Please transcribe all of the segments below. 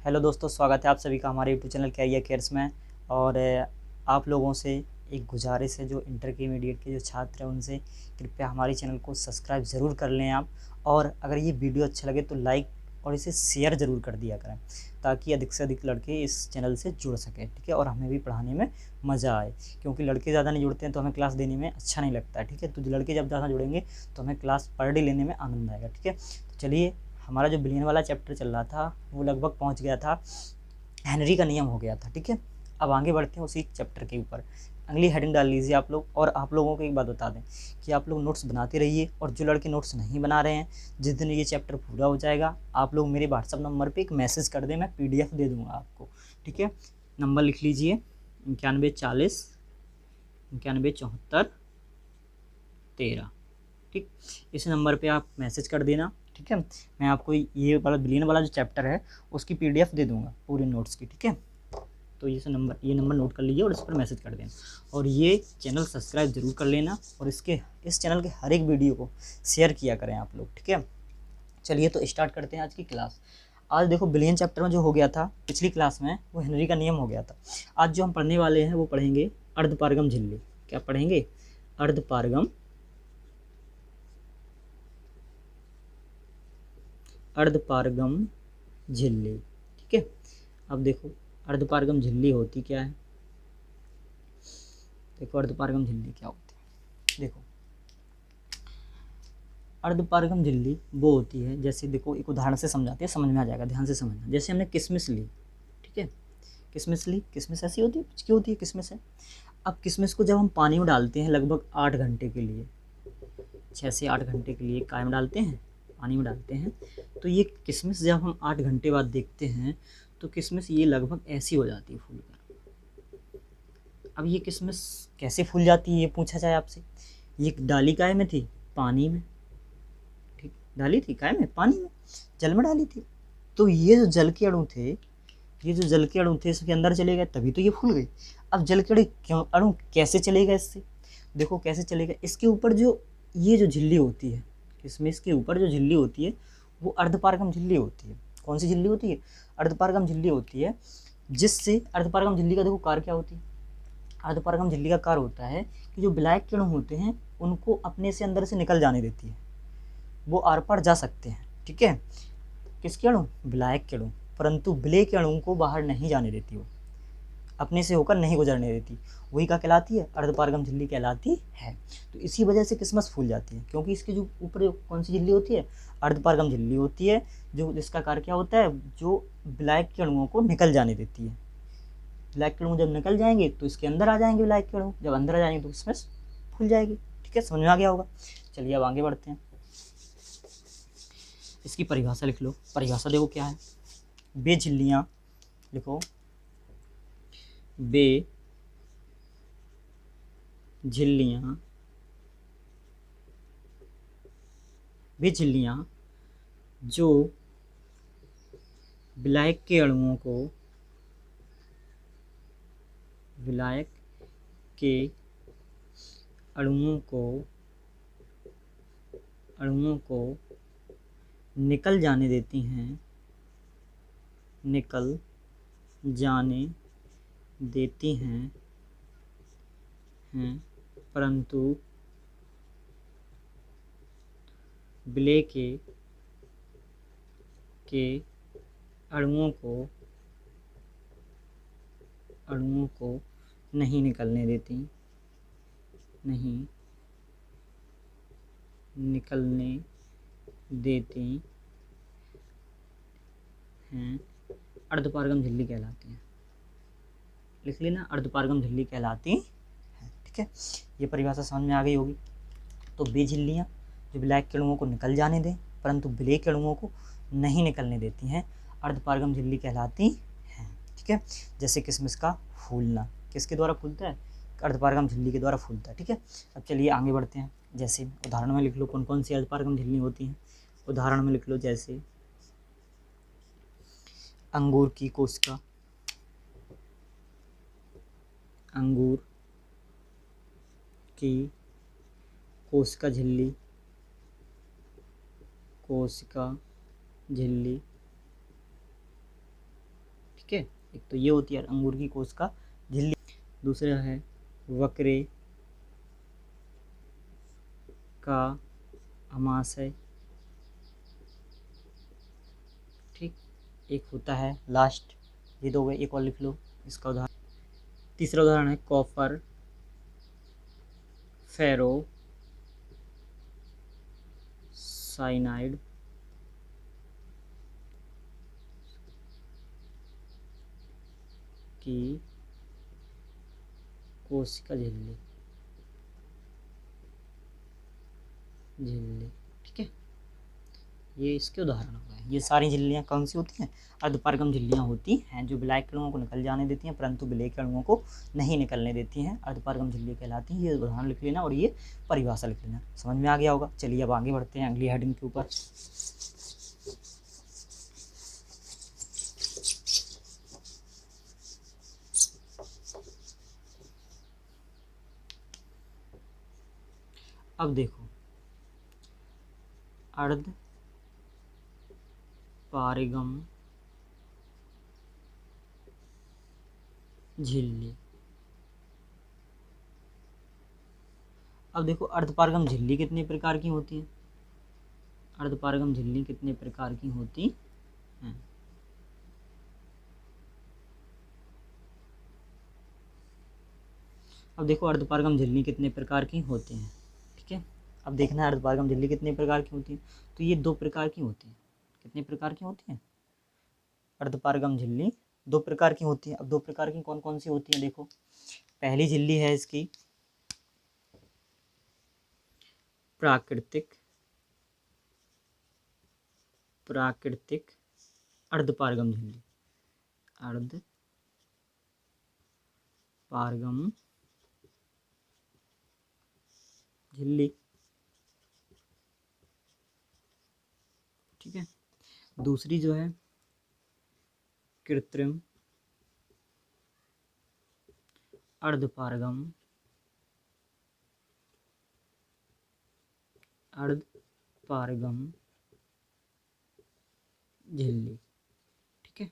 Hello दोस्तों, स्वागत है आप सभी का हमारे यूट्यूब चैनल कैरियर केयर्स में। और आप लोगों से एक गुजारिश है, जो इंटरमीडिएट के जो छात्र हैं उनसे कृपया हमारे चैनल को सब्सक्राइब ज़रूर कर लें आप। और अगर ये वीडियो अच्छा लगे तो लाइक और इसे शेयर ज़रूर कर दिया करें, ताकि अधिक से अधिक लड़के इस चैनल से जुड़ सकें, ठीक है। और हमें भी पढ़ाने में मज़ा आए, क्योंकि लड़के ज़्यादा नहीं जुड़ते हैं तो हमें क्लास देने में अच्छा नहीं लगता है, ठीक है। तो लड़के जब ज़्यादा जुड़ेंगे तो हमें क्लास पर डे लेने में आनंद आएगा, ठीक है। तो चलिए, हमारा जो बिलियन वाला चैप्टर चल रहा था वो लगभग पहुंच गया था, हेनरी का नियम हो गया था, ठीक है। अब आगे बढ़ते हैं उसी चैप्टर के ऊपर। अगली हेडिंग डाल लीजिए आप लोग। और आप लोगों को एक बात बता दें कि आप लोग नोट्स बनाते रहिए, और जो लड़के नोट्स नहीं बना रहे हैं, जिस दिन ये चैप्टर पूरा हो जाएगा आप लोग मेरे व्हाट्सअप नंबर पे एक मैसेज कर दें, मैं PDF दे दूँगा आपको, ठीक है। नंबर लिख लीजिए 9140 9174 13, ठीक। इस नंबर पे आप मैसेज कर देना, ठीक है। मैं आपको ये वाला बिलियन वाला जो चैप्टर है उसकी PDF दे दूंगा पूरे नोट्स की, ठीक है। तो ये नंबर नोट कर लीजिए और इस पर मैसेज कर देना। और ये चैनल सब्सक्राइब जरूर कर लेना, और इस चैनल के हर एक वीडियो को शेयर किया करें आप लोग, ठीक है। चलिए तो स्टार्ट करते हैं आज की क्लास। आज देखो, बिलियन चैप्टर में जो हो गया था पिछली क्लास में, वो हेनरी का नियम हो गया था। आज जो हम पढ़ने वाले हैं वो पढ़ेंगे अर्धपारगम झिल्ली। क्या पढ़ेंगे? अर्धपारगम झिल्ली, ठीक है। अब देखो, अर्धपारगम झिल्ली होती क्या है। देखो, अर्धपारगम झिल्ली क्या होती है। देखो, अर्धपारगम झिल्ली वो होती है, जैसे देखो एक उदाहरण से समझाते हैं, समझ में आ जाएगा, ध्यान से समझना। जैसे हमने किशमिश ली, ठीक है, किशमिश ली। किशमिश ऐसी होती है, क्यों होती है किशमिश है। अब किशमिश को जब हम पानी में डालते हैं लगभग 8 घंटे के लिए, 6 से 8 घंटे के लिए काय में डालते हैं, पानी में डालते हैं, तो ये किशमिश जब हम 8 घंटे बाद देखते हैं तो किशमिश ये लगभग ऐसी हो जाती है फूल कर। अब ये किशमिश कैसे फूल जाती है ये पूछा जाए आपसे। ये डाली काय में थी? पानी में, ठीक। डाली थी काय में? पानी में, जल में डाली थी। तो ये जो जल के अणु थे, इसके अंदर चले गए, तभी तो ये फूल गई। अब जल के अणु कैसे चले गए इससे? देखो कैसे चले गए। इसके ऊपर जो ये जो झिल्ली होती है, किशमिश के ऊपर जो झिल्ली होती है वो अर्धपारगम झिल्ली होती है। कौन सी झिल्ली होती है? अर्धपारगम झिल्ली होती है। जिससे अर्धपारगम झिल्ली का देखो कार्य क्या होती है। अर्धपारगम झिल्ली का कार्य होता है कि जो विलायक किरण होते हैं उनको अपने से अंदर से निकल जाने देती है, वो आर पार जा सकते हैं, ठीक है। किसके अणु? विलायक के अणु। परंतु विलेय के अणु को बाहर नहीं जाने देती, वो अपने से होकर नहीं गुजरने देती। वही क्या कहलाती है? अर्धपारगम झिल्ली कहलाती है। तो इसी वजह से किशमिश फूल जाती है, क्योंकि इसके जो ऊपर कौन सी झिल्ली होती है? अर्धपारगम झिल्ली होती है, जो जिसका कार्य क्या होता है? जो विलायक के अणुओं को निकल जाने देती है। विलायक के अणु जब निकल जाएंगे तो इसके अंदर आ जाएंगे विलायक के अणु, जब अंदर आ जाएंगे तो किशमिश फूल जाएगी, ठीक है। समझ में आ गया होगा। चलिए अब आगे बढ़ते हैं। इसकी परिभाषा लिख लो। परिभाषा देखो क्या है। बे झिल्लियाँ, लिखो, बे झिल्लियाँ जो विलायक के अणुओं को निकल जाने देती हैं, परंतु विलेय के अणुओं को नहीं निकलने देती हैं, अर्धपारगम झिल्ली कहलाती हैं। लिख लेना, अर्धपारगम झिल्ली कहलाती है, ठीक है। ये परिभाषा समझ में आ गई होगी। तो बे झिल्लियाँ जो विलायक के अणुओं को निकल जाने दें परंतु विलेय के अणुओं को नहीं निकलने देती हैं, अर्धपारगम झिल्ली कहलाती हैं, ठीक है। जैसे किशमिश का फूलना किसके द्वारा फूलता है? अर्धपारगम झिल्ली के द्वारा फूलता है, ठीक है। अब चलिए आगे बढ़ते हैं। जैसे उदाहरण में लिख लो कौन कौन सी अर्धपारगम झिल्ली होती हैं। उदाहरण में लिख लो, जैसे अंगूर की कोशिका, अंगूर की कोशिका झिल्ली, ठीक है। एक तो ये होती है अंगूर की कोशिका झिल्ली, दूसरा है वक्रे का अमाशय, ठीक। एक होता है लास्ट, ये दो गए, एक और लिख लो इसका उदाहरण। तीसरा उदाहरण है कॉपर फेरो साइनाइड की कोशिका झिल्ली, ठीक है। ये इसके उदाहरण हो गए। ये सारी झिल्लियाँ कौन सी होती हैं? अर्धपारगम झिल्लियाँ होती हैं, जो विलायक अणुओं को निकल जाने देती हैं परंतु विलेयक अणुओं को नहीं निकलने देती हैं, अर्धपारगम झिल्ली कहलाती हैं। ये उदाहरण लिख लेना और ये परिभाषा लिख लेना। समझ में आ गया होगा। चलिए अब आगे बढ़ते हैं अगली हेडिंग के ऊपर। अब देखो, अर्धपारगम झिल्ली। अब देखो अर्धपारगम झिल्ली कितने प्रकार की होती है? अर्धपारगम झिल्ली कितने प्रकार की होती हैं? अब देखो अर्धपारगम झिल्ली कितने प्रकार की होती हैं, ठीक है। अब देखना है अर्धपारगम झिल्ली कितने प्रकार की होती है। तो ये दो प्रकार की होती है। कितने प्रकार की होती हैं? अर्धपारगम झिल्ली दो प्रकार की होती है। अब दो प्रकार की कौन कौन सी होती है? देखो, पहली झिल्ली है इसकी प्राकृतिक अर्धपारगम झिल्ली, अर्धपारगम झिल्ली, ठीक है। दूसरी जो है कृत्रिम अर्धपारगम झिल्ली, ठीक है।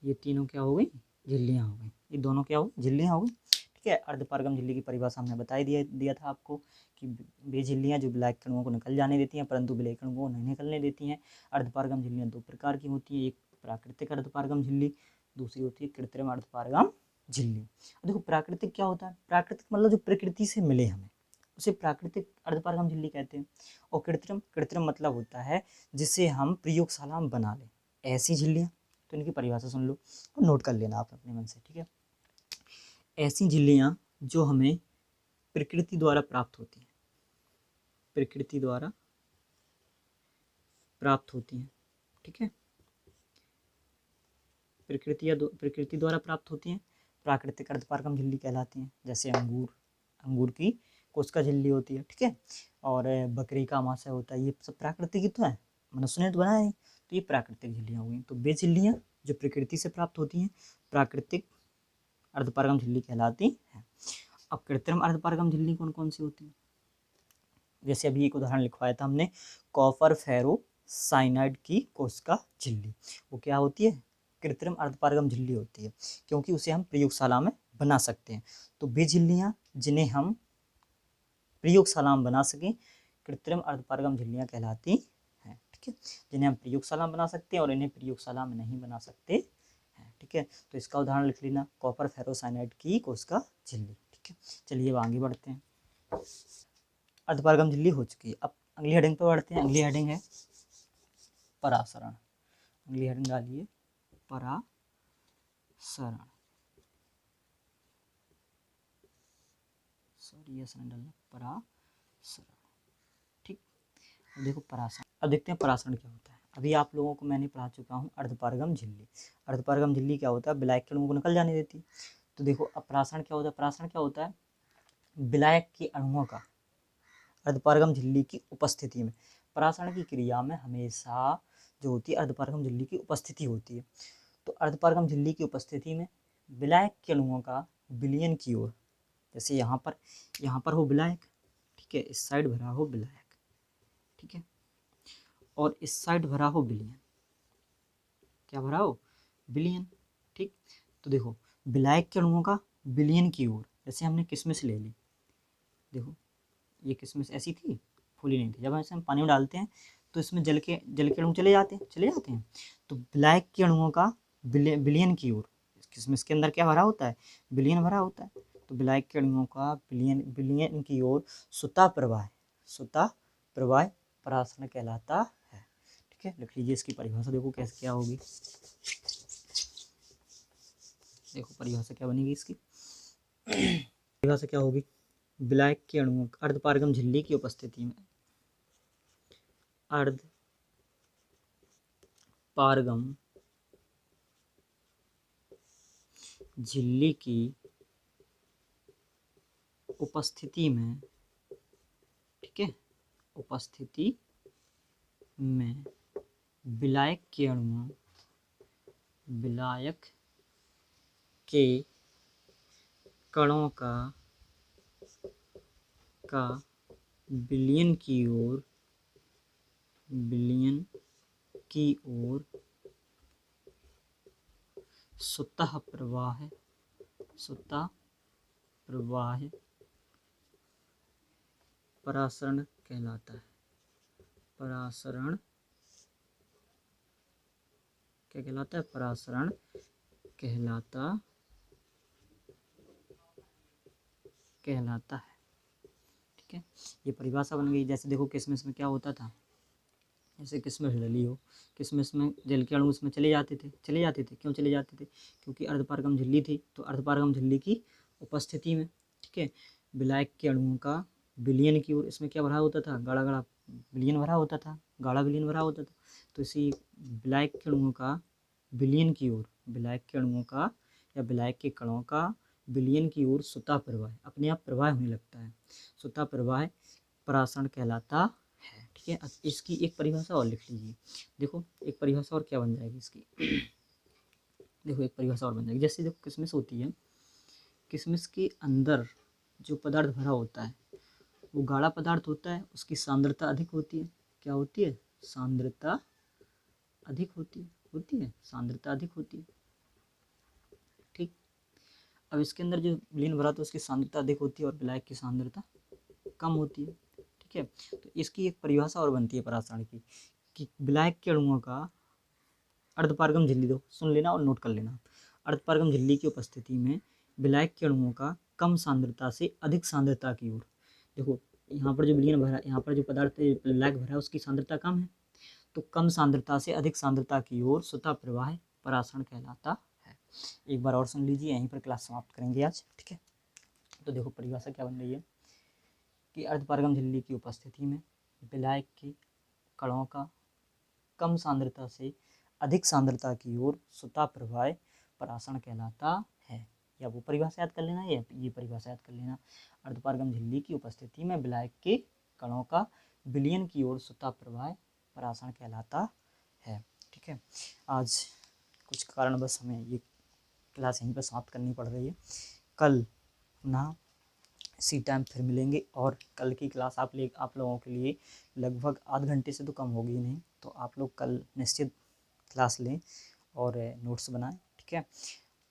ये तीनों क्या हो गई? झिल्लियाँ हो गई। ये दोनों क्या हो गई? झिल्लियाँ हो गई, ठीक है। अर्धपारगम झिल्ली की परिभाषा हमने बता दिया था आपको कि वे झिल्लियाँ जो विलायक अणुओं को निकल जाने देती हैं परंतु विलेयक अणुओं को नहीं निकलने देती हैं। अर्धपारगम झिल्लियाँ दो प्रकार की होती हैं, एक प्राकृतिक अर्धपारगम झिल्ली, दूसरी होती है कृत्रिम अर्धपारगम झिल्ली। देखो प्राकृतिक क्या होता है? प्राकृतिक मतलब जो प्रकृति से मिले हमें, उसे प्राकृतिक अर्धपारगम झिल्ली कहते हैं। और कृत्रिम मतलब होता है जिसे हम प्रयोगशाला में बना लें, ऐसी झिल्लियाँ। तो इनकी परिभाषा सुन लो और नोट कर लेना आप अपने मन से, ठीक है। ऐसी झिल्लियाँ जो हमें प्रकृति द्वारा प्राप्त होती हैं, प्रकृति द्वारा प्राप्त होती हैं, ठीक है। प्रकृति द्वारा प्राप्त होती हैं, प्राकृतिक अर्धपारगम झिल्ली कहलाती हैं। जैसे अंगूर की कोशिका झिल्ली होती है, ठीक है। और बकरी का अमाशय होता है, ये सब प्राकृतिक ही तो है, मनुष्य ने तो बनाया नहीं। तो ये प्राकृतिक झिल्लियाँ हो गई। तो वे झिल्लियाँ जो प्रकृति से प्राप्त होती हैं प्राकृतिक अर्धपारगम झिल्ली कहलाती है। अब कृत्रिम अर्धपारगम झिल्ली कौन कौन सी होती है? जैसे अभी एक उदाहरण लिखवाया था हमने, कॉपर फेरो साइनाइड की कोशिका झिल्ली, वो क्या होती है? कृत्रिम अर्धपारगम झिल्ली होती है, क्योंकि उसे हम प्रयोगशाला में बना सकते हैं। तो वे झिल्लियाँ जिन्हें हम प्रयोगशाला में बना सकें कृत्रिम अर्धपारगम झिल्लियाँ कहलाती हैं, ठीक है। जिन्हें हम प्रयोगशाला में बना सकते हैं और इन्हें प्रयोगशाला में नहीं बना सकते हैं, ठीक है। तो इसका उदाहरण लिख लेना, कॉपर फेरोसाइनाइड की कोशिका झिल्ली, ठीक है। चलिए अब आगे बढ़ते हैं। अर्धपारगम झिल्ली हो चुकी है। अब अगली हेडिंग पर बढ़ते हैं। अगली हेडिंग है परासरण। अगली हेडिंग डालिए परासरण, सॉरी ये डालना, परासरण, ठीक। अब देखो परासरण, अब देखते हैं परासरण क्या होता है। अभी आप लोगों को मैंने पढ़ा चुका हूँ अर्धपारगम झिल्ली। अर्धपारगम झिल्ली क्या होता है? विलायक के अणुओं को निकल जाने देती है। तो देखो अब परासरण क्या होता है? परासरण क्या होता है? विलायक के अणुओं का अर्धपारगम झिल्ली की उपस्थिति में, परासरण की क्रिया में हमेशा जो होती है अर्धपारगम झिल्ली की उपस्थिति होती है। तो अर्धपारगम झिल्ली की उपस्थिति में विलायक के अणुओं का विलयन की ओर, जैसे यहाँ पर हो विलायक, ठीक है, इस साइड भरा हो विलायक, ठीक है, और इस साइड भरा हो विलयन। क्या भरा हो? विलयन। ठीक। तो देखो विलायक के अणुओं का विलयन की ओर, जैसे हमने किशमिश ले ली, देखो ये किशमिश ऐसी थी, फूली नहीं थी, जब ऐसे हम पानी में डालते हैं तो इसमें जल के अणु चले जाते हैं। तो विलायक के अणुओं का विलयन की ओर, किशमिश के अंदर क्या भरा होता है, विलयन भरा होता है, तो विलायक के अणुओं का विलयन की ओर स्वतः प्रवाह परासरण कहलाता है। ठीक है, लिख लीजिए इसकी परिभाषा, देखो कैसे क्या होगी। देखो परिभाषा क्या बनेगी इसकी, परिभाषा क्या होगी, विलायक के अणुओं अर्धपारगम झिल्ली की उपस्थिति में, अर्धपारगम झिल्ली की उपस्थिति में, ठीक है, उपस्थिति में विलायक के अणुओं, विलायक के कणों का विलयन की ओर स्वतः प्रवाह परासरण कहलाता है। परासरण क्या कहलाता है, परासरण कहलाता है। ठीक है, ये परिभाषा बन गई। जैसे देखो किशमिश में क्या होता था, जैसे किशमिश डली हो, किशमिश में जल के अणु उसमें चले जाते थे। क्यों चले जाते थे, क्योंकि अर्धपारगम झिल्ली थी, तो अर्धपारगम झिल्ली की उपस्थिति में, ठीक है, विलायक के अणुओं का विलयन की ओर, इसमें क्या भरा होता था, गाढ़ा विलयन भरा होता था, गाढ़ा विलयन भरा होता था। तो इसी विलायक के अणुओं का विलयन की ओर, विलायक के अणुओं का या विलायक के कणों का विलयन की ओर स्वतः प्रवाह, अपने आप प्रवाह होने लगता है, स्वतः प्रवाह परासरण कहलाता है। ठीक है, इसकी एक परिभाषा और लिख लीजिए। देखो एक परिभाषा और क्या बन जाएगी इसकी, देखो एक परिभाषा और बन जाएगी। जैसे देखो किशमिश होती है, किशमिश के अंदर जो पदार्थ भरा होता है वो गाढ़ा पदार्थ होता है, उसकी सांद्रता अधिक होती है। क्या होती है, सांद्रता अधिक होती है, सांद्रता अधिक होती है। ठीक, अब इसके अंदर जो विलयन भरा तो उसकी सांद्रता अधिक होती है और विलायक की सांद्रता कम होती है। ठीक है, तो इसकी एक परिभाषा और बनती है परासरण की, कि विलायक के अणुओं का अर्धपारगम झिल्ली, दो सुन लेना और नोट कर लेना, अर्धपारगम झिल्ली की उपस्थिति में विलायक के अणुओं का कम सांद्रता से अधिक सांद्रता की ओर, देखो यहाँ पर जो विलयन भरा, यहाँ पर जो पदार्थ विलायक भरा है उसकी सांद्रता कम है, तो कम सांद्रता से अधिक सांद्रता की ओर स्वतः प्रवाह परासरण कहलाता है। एक बार और सुन लीजिए, यहीं पर क्लास समाप्त करेंगे आज। ठीक है, तो देखो परिभाषा क्या बन रही है, कि अर्धपारगम झिल्ली की उपस्थिति में विलायक के कणों का कम सांद्रता से अधिक सांद्रता की ओर स्वतः प्रवाह परासरण कहलाता है। या वो परिभाषा याद कर लेना, या ये परिभाषा याद कर लेना, अर्धपारगम झिल्ली की उपस्थिति में विलायक के कणों का विलयन की ओर स्वतः प्रवाह परासरण कहलाता है। ठीक है, आज कुछ कारणवश हमें ये क्लास यहीं पर समाप्त करनी पड़ रही है। कल ना इसी टाइम फिर मिलेंगे, और कल की क्लास आप लोगों के लिए लगभग आध घंटे से तो कम होगी नहीं, तो आप लोग कल निश्चित क्लास लें और नोट्स बनाएं। ठीक है,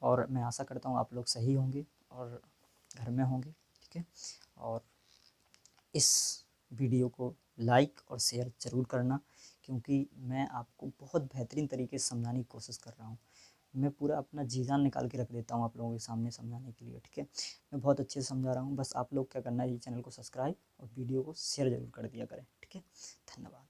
और मैं आशा करता हूँ आप लोग सही होंगे और घर में होंगे। ठीक है, और इस वीडियो को लाइक और शेयर ज़रूर करना, क्योंकि मैं आपको बहुत बेहतरीन तरीके से समझाने की कोशिश कर रहा हूँ। मैं पूरा अपना जी जान निकाल के रख देता हूँ आप लोगों के सामने समझाने के लिए। ठीक है, मैं बहुत अच्छे से समझा रहा हूँ, बस आप लोग क्या करना है, ये चैनल को सब्सक्राइब और वीडियो को शेयर ज़रूर कर दिया करें। ठीक है, धन्यवाद।